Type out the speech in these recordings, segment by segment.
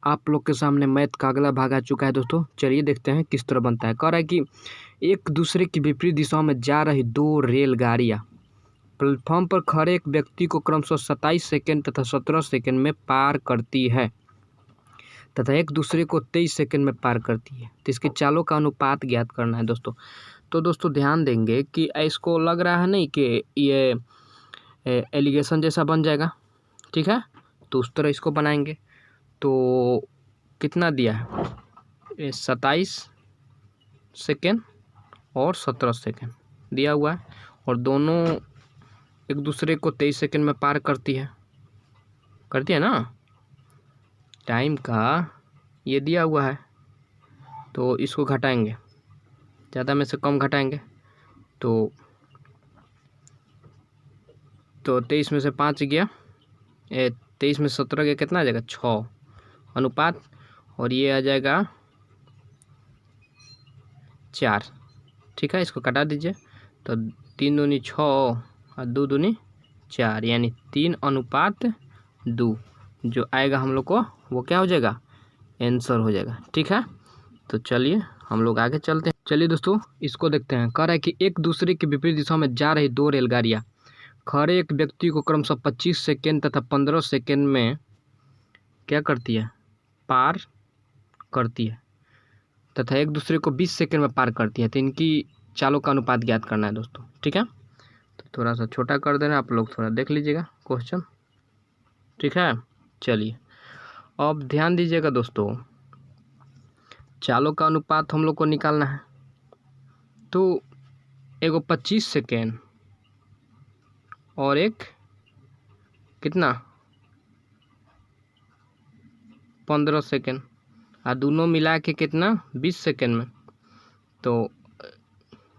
आप लोग के सामने मैथ का अगला भाग आ चुका है दोस्तों। चलिए देखते हैं किस तरह बनता है। कह रहा है कि एक दूसरे की विपरीत दिशाओं में जा रही दो रेलगाड़ियां प्लेटफॉर्म पर खड़े एक व्यक्ति को क्रमशः 27 सेकंड तथा 17 सेकंड में पार करती है तथा एक दूसरे को 23 सेकंड में पार करती है। तो इसकी चालों का अनुपात ज्ञात करना है दोस्तों। तो दोस्तों ध्यान देंगे कि इसको लग रहा है नहीं कि ये एलिगेशन जैसा बन जाएगा, ठीक है। तो उस तरह इसको बनाएंगे। तो कितना दिया है, 27 सेकेंड और 17 सेकेंड दिया हुआ है और दोनों एक दूसरे को 23 सेकेंड में पार करती है ना। टाइम का ये दिया हुआ है तो इसको घटाएंगे, ज़्यादा में से कम घटाएंगे तो 23 में से 5 गया, 23 में 17 गया, कितना आ जाएगा 6 अनुपात, और ये आ जाएगा 4, ठीक है। इसको कटा दीजिए तो 3 दूनी 6 और 2 दूनी 4 यानी 3:2 जो आएगा हम लोग को वो क्या हो जाएगा, आंसर हो जाएगा, ठीक है। तो चलिए हम लोग आगे चलते हैं। चलिए दोस्तों इसको देखते हैं। कह रहा है कि एक दूसरे के विपरीत दिशा में जा रही दो रेलगाड़ियाँ खड़े एक व्यक्ति को क्रमशः 25 सेकेंड तथा 15 सेकेंड में क्या करती है, पार करती है तथा एक दूसरे को 20 सेकेंड में पार करती है। तो इनकी चालों का अनुपात ज्ञात करना है दोस्तों, ठीक है। तो थोड़ा सा छोटा कर देना, आप लोग थोड़ा देख लीजिएगा क्वेश्चन, ठीक है। चलिए अब ध्यान दीजिएगा दोस्तों, चालों का अनुपात हम लोग को निकालना है। तो एगो 25 सेकेंड और एक कितना 15 सेकेंड और दोनों मिला के कितना 20 सेकेंड में, तो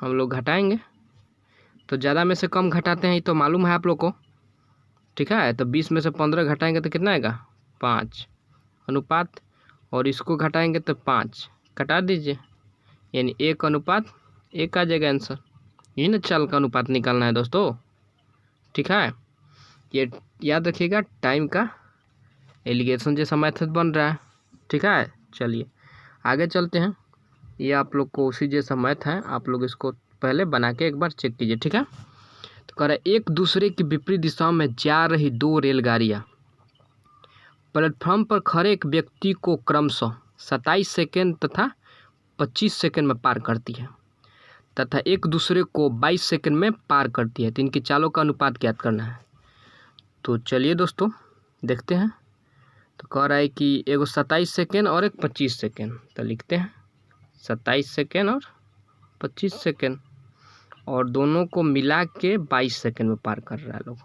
हम लोग घटाएंगे। तो ज़्यादा में से कम घटाते हैं, ये तो मालूम है आप लोग को, ठीक है। तो 20 में से 15 घटाएंगे तो कितना आएगा 5 अनुपात, और इसको घटाएंगे तो 5 कटा दीजिए यानी 1:1 आ जाएगा आंसर। यही ना चाल का अनुपात निकालना है दोस्तों, ठीक है। ये याद रखिएगा, टाइम का एलिगेशन जैसा मेथड बन रहा है, ठीक है। चलिए आगे चलते हैं। ये आप लोग को उसी जैसा मैथ है, आप लोग इसको पहले बना के एक बार चेक कीजिए, ठीक है। तो कह रहा है एक दूसरे की विपरीत दिशाओं में जा रही दो रेलगाड़ियाँ प्लेटफॉर्म पर खड़े एक व्यक्ति को क्रमशः 27 सेकेंड तथा 25 सेकेंड में पार करती है तथा एक दूसरे को 22 सेकेंड में पार करती है। तो इनकी चालों का अनुपात ज्ञात करना है। तो चलिए दोस्तों देखते हैं। तो कह रहा है कि एगो 27 सेकेंड और एक 25 सेकेंड, तो लिखते हैं 27 सेकेंड और 25 सेकेंड, और दोनों को मिला के 22 सेकेंड में पार कर रहा है लोग,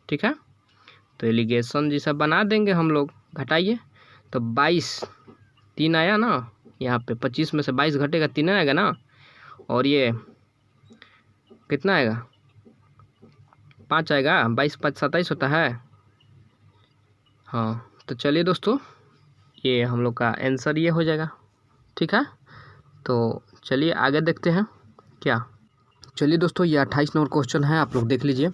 ठीक है। तो एलिगेशन जैसा बना देंगे हम लोग। घटाइए तो 22 3 आया ना, यहाँ पे 25 में से 22 घटेगा 3 आएगा ना, और ये कितना आएगा 5 आएगा, 22 5 27 होता है, हाँ। तो चलिए दोस्तों ये हम लोग का आंसर ये हो जाएगा, ठीक है। तो चलिए आगे देखते हैं क्या। चलिए दोस्तों ये 28 नंबर क्वेश्चन है, आप लोग देख लीजिए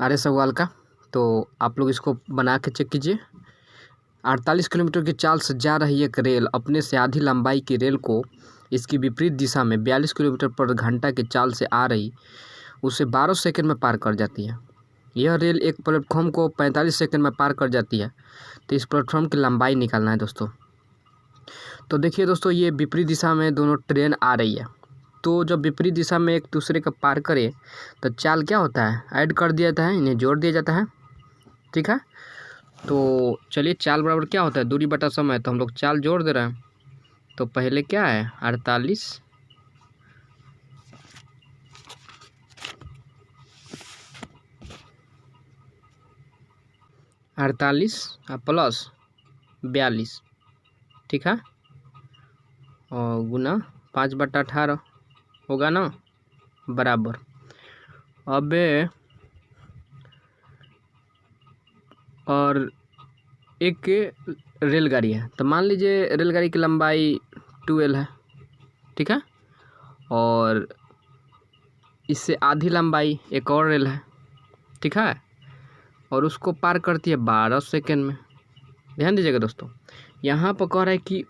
आर्य सवाल का। तो आप लोग इसको बना के चेक कीजिए। 48 किलोमीटर की चाल से जा रही एक रेल अपने से आधी लंबाई की रेल को इसकी विपरीत दिशा में 42 किलोमीटर पर घंटा की चाल से आ रही उसे 12 सेकंड में पार कर जाती है। यह रेल एक प्लेटफॉर्म को 45 सेकंड में पार कर जाती है। तो इस प्लेटफॉर्म की लंबाई निकालना है दोस्तों। तो देखिए दोस्तों ये विपरीत दिशा में दोनों ट्रेन आ रही है, तो जब विपरीत दिशा में एक दूसरे का पार करे तो चाल क्या होता है, ऐड कर दिया जाता है, इन्हें जोड़ दिया जाता है, ठीक है। तो चलिए चाल बराबर क्या होता है, दूरी बटा समय, तो हम लोग चाल जोड़ दे रहे हैं। तो पहले क्या है 48 प्लस 42, ठीक है, और गुना 5/18 होगा ना, बराबर। अब और एक रेलगाड़ी है, तो मान लीजिए रेलगाड़ी की लंबाई 12 है, ठीक है, और इससे आधी लंबाई एक और रेल है, ठीक है, और उसको पार करती है 12 सेकेंड में। ध्यान दीजिएगा दोस्तों, यहाँ पर कह रहा है कि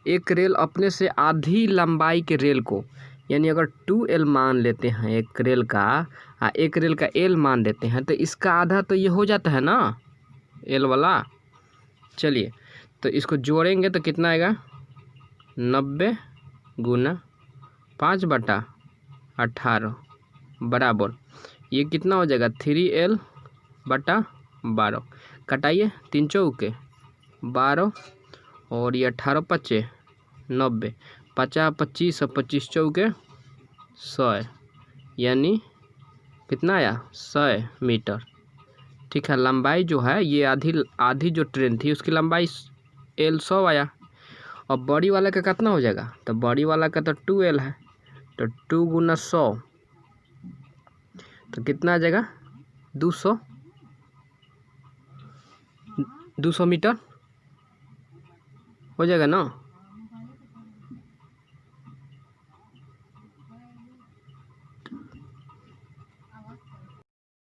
एक रेल अपने से आधी लंबाई के रेल को, यानी अगर 2L मान लेते हैं एक रेल का, एक रेल का L मान देते हैं, तो इसका आधा तो ये हो जाता है ना L वाला। चलिए तो इसको जोड़ेंगे तो कितना आएगा, 90 गुना 5/18 बराबर ये कितना हो जाएगा, 3L/12। कटाइए, 3 चौके 12 और ये 18 पच्चे 90, 50 25 और 25 चौके 100, यानी कितना आया, 100 मीटर। ठीक है, लंबाई जो है ये आधी जो ट्रेन थी उसकी लंबाई L 100 आया। और बड़ी वाला का कितना हो जाएगा, तो बड़ी वाला का तो 2L है, तो 2 गुना 100 तो कितना आ जाएगा, 200 मीटर हो जाएगा ना।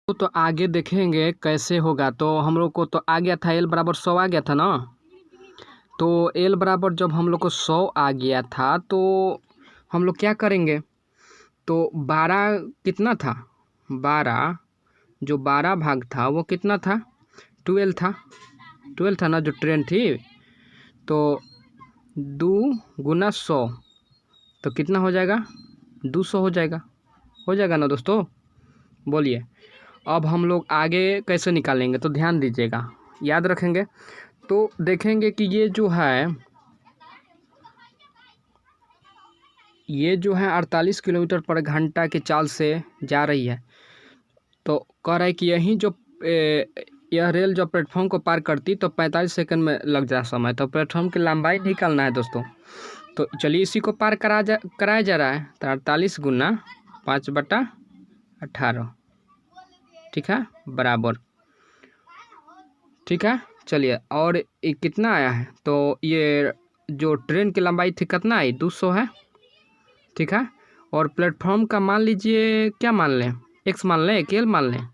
तो आगे देखेंगे कैसे होगा। तो हम लोग को तो आ गया था L बराबर 100 आ गया था ना। तो L बराबर जब हम लोग को 100 आ गया था तो हम लोग क्या करेंगे, तो 12 कितना था, 12 जो 12 भाग था वो कितना था, 12 था ना जो ट्रेन थी। तो 2 गुना 100 तो कितना हो जाएगा, 200 हो जाएगा ना दोस्तों, बोलिए। अब हम लोग आगे कैसे निकालेंगे, तो ध्यान दीजिएगा, याद रखेंगे। तो देखेंगे कि ये जो है 48 किलोमीटर पर घंटा की चाल से जा रही है। तो कह रहा है कि यह रेल जब प्लेटफॉर्म को पार करती तो 45 सेकंड में लग जा समय। तो प्लेटफॉर्म की लंबाई निकालना है दोस्तों। तो चलिए इसी को पार कराया जा रहा है। तो 48 गुना 5/18, ठीक है, बराबर, ठीक है। चलिए और ये कितना आया है, तो ये जो ट्रेन की लंबाई थी कितना आई, 200 है, ठीक है। और प्लेटफॉर्म का मान लीजिए, क्या मान लें, x मान लें, L मान लें,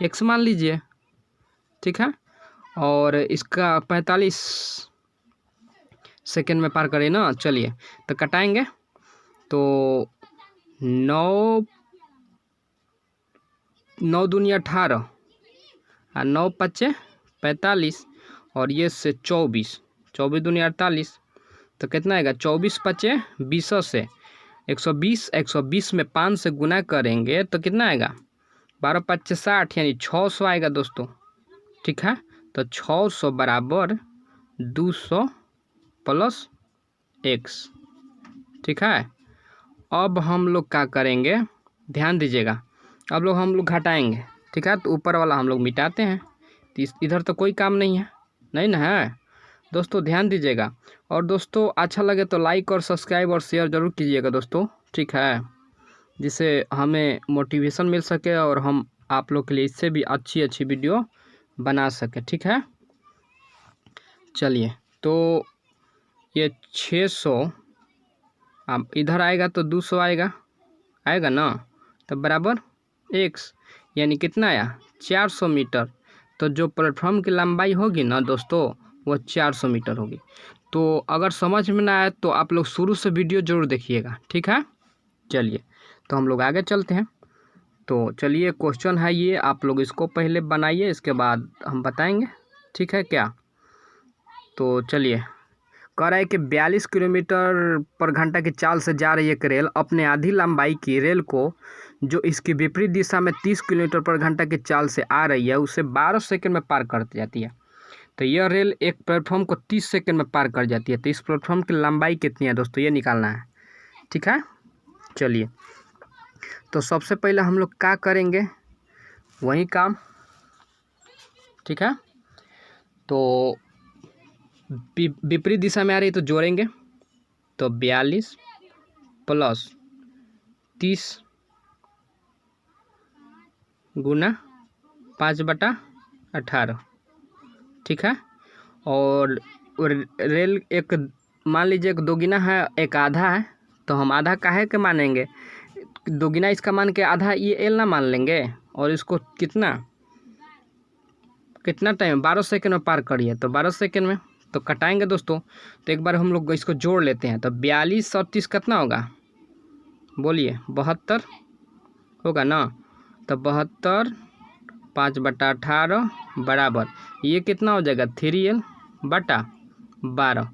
x मान लीजिए, ठीक है। और इसका 45 सेकेंड में पार करें ना। चलिए तो कटाएंगे, तो 9 दूनी 18 और 9 पच्चे 45 और ये से 24 दूनी 48 तो कितना आएगा, 24 पच्चे 20 से 120 में 5 से गुना करेंगे तो कितना आएगा, 12 पच्चे 60 यानी 600 आएगा दोस्तों, ठीक है। तो 600 बराबर 200 प्लस x, ठीक है। अब हम लोग क्या करेंगे, ध्यान दीजिएगा, अब हम लोग घटाएंगे, ठीक है। तो ऊपर वाला हम लोग मिटाते हैं, तो इधर तो कोई काम नहीं ना है दोस्तों, ध्यान दीजिएगा। और दोस्तों अच्छा लगे तो लाइक और सब्सक्राइब और शेयर ज़रूर कीजिएगा दोस्तों, ठीक है, जिससे हमें मोटिवेशन मिल सके और हम आप लोग के लिए इससे भी अच्छी वीडियो बना सके, ठीक है। चलिए तो ये 600 अब इधर आएगा तो 200 आएगा ना, तो बराबर x, यानी कितना आया, 400 मीटर। तो जो प्लेटफॉर्म की लंबाई होगी ना दोस्तों वो 400 मीटर होगी। तो अगर समझ में ना आए तो आप लोग शुरू से वीडियो ज़रूर देखिएगा, ठीक है। चलिए तो हम लोग आगे चलते हैं। तो चलिए क्वेश्चन है ये, आप लोग इसको पहले बनाइए, इसके बाद हम बताएंगे, ठीक है क्या। तो चलिए, कह रहा है कि 42 किलोमीटर पर घंटा की चाल से जा रही एक रेल अपने आधी लंबाई की रेल को जो इसकी विपरीत दिशा में 30 किलोमीटर पर घंटा की चाल से आ रही है उसे 12 सेकंड में पार कर जाती है। तो यह रेल एक प्लेटफॉर्म को 30 सेकंड में पार कर जाती है। तो इस प्लेटफॉर्म की लंबाई कितनी है दोस्तों, ये निकालना है, ठीक है। चलिए तो सबसे पहले हम लोग क्या करेंगे, वही काम, ठीक है। तो विपरीत दिशा में आ रही तो जोड़ेंगे, तो 42 प्लस 30 गुना 5/18, ठीक है। और रेल एक मान लीजिए एक दोगुना है, एक आधा है, तो हम आधा काहे के मानेंगे, दोगुना इसका मान के आधा ये L ना मान लेंगे। और इसको कितना टाइम, 12 सेकंड में पार करिए, तो 12 सेकंड में तो कटाएंगे दोस्तों। तो एक बार हम लोग इसको जोड़ लेते हैं। तो 42 और 30 कितना होगा, बोलिए 72 होगा ना। तो 72 5/18 बराबर ये कितना हो जाएगा 3L/12।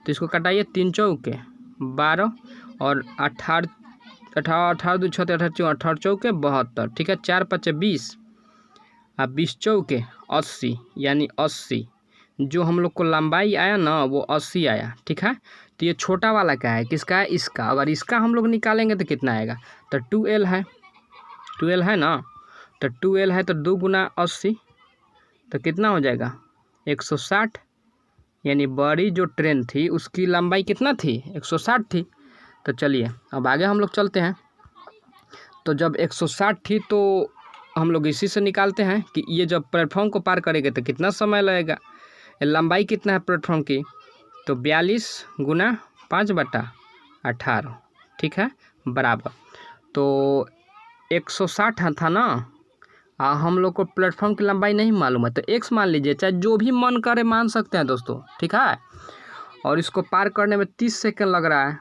तो इसको कटाइए, 3 चौके 12 और 18 18 2 6 18 18 चौके 72, ठीक है। 4 5 20 और 20 चौके 80, यानी 80 जो हम लोग को लंबाई आया ना वो 80 आया, ठीक है। तो ये छोटा वाला क्या है, किसका है, इसका। अगर इसका हम लोग निकालेंगे तो कितना आएगा, तो 2L है, 2L है ना। तो 2L है तो 2 गुना 80 तो कितना हो जाएगा 160, यानी बड़ी जो ट्रेन थी उसकी लंबाई कितना थी 160 थी। तो चलिए अब आगे हम लोग चलते हैं। तो जब 160 थी तो हम लोग इसी से निकालते हैं कि ये जब प्लेटफॉर्म को पार करेंगे तो कितना समय लगेगा, लंबाई कितना है प्लेटफॉर्म की, तो 42 गुना 5/18, ठीक है, बराबर। तो 160 था ना, हम लोग को प्लेटफॉर्म की लंबाई नहीं मालूम है तो x मान लीजिए, चाहे जो भी मन करे मान सकते हैं दोस्तों, ठीक है। और इसको पार करने में 30 सेकंड लग रहा है।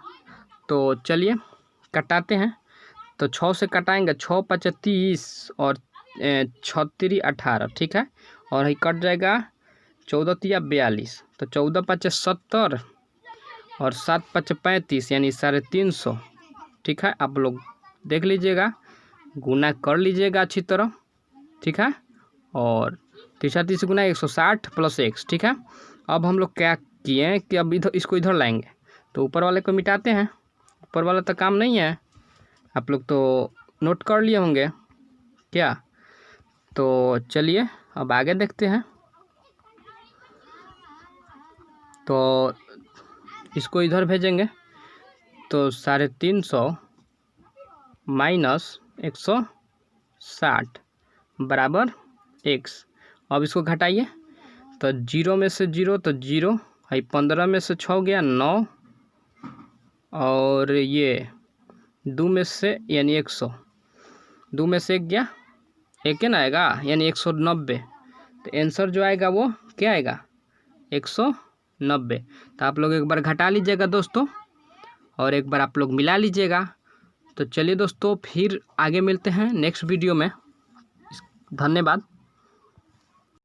तो चलिए कटाते हैं। तो 6 से कटाएंगे, 6 5 30 और 6 3 18, ठीक है। और ये कट जाएगा 14 3 42, तो 14 5 70 और 7 5 35, यानी 350, ठीक है। आप लोग देख लीजिएगा, गुना कर लीजिएगा अच्छी तरह, ठीक है। और 30 गुना 160 + x, ठीक है। अब हम लोग क्या किए कि अब इधर इसको इधर लाएंगे, तो ऊपर वाले को मिटाते हैं। ऊपर वाला तो काम नहीं है, आप लोग तो नोट कर लिए होंगे क्या। तो चलिए अब आगे देखते हैं। तो इसको इधर भेजेंगे तो 350 - 160 बराबर x। अब इसको घटाइए, तो 0 में से 0 तो 0 है, 15 में से 6 गया 9, और ये 2 में से यानी 100, 2 में से 1 गया 1 ना आएगा, यानी 190। तो आंसर जो आएगा वो क्या आएगा 190। तो आप लोग एक बार घटा लीजिएगा दोस्तों, और एक बार आप लोग मिला लीजिएगा। तो चलिए दोस्तों फिर आगे मिलते हैं नेक्स्ट वीडियो में। धन्यवाद।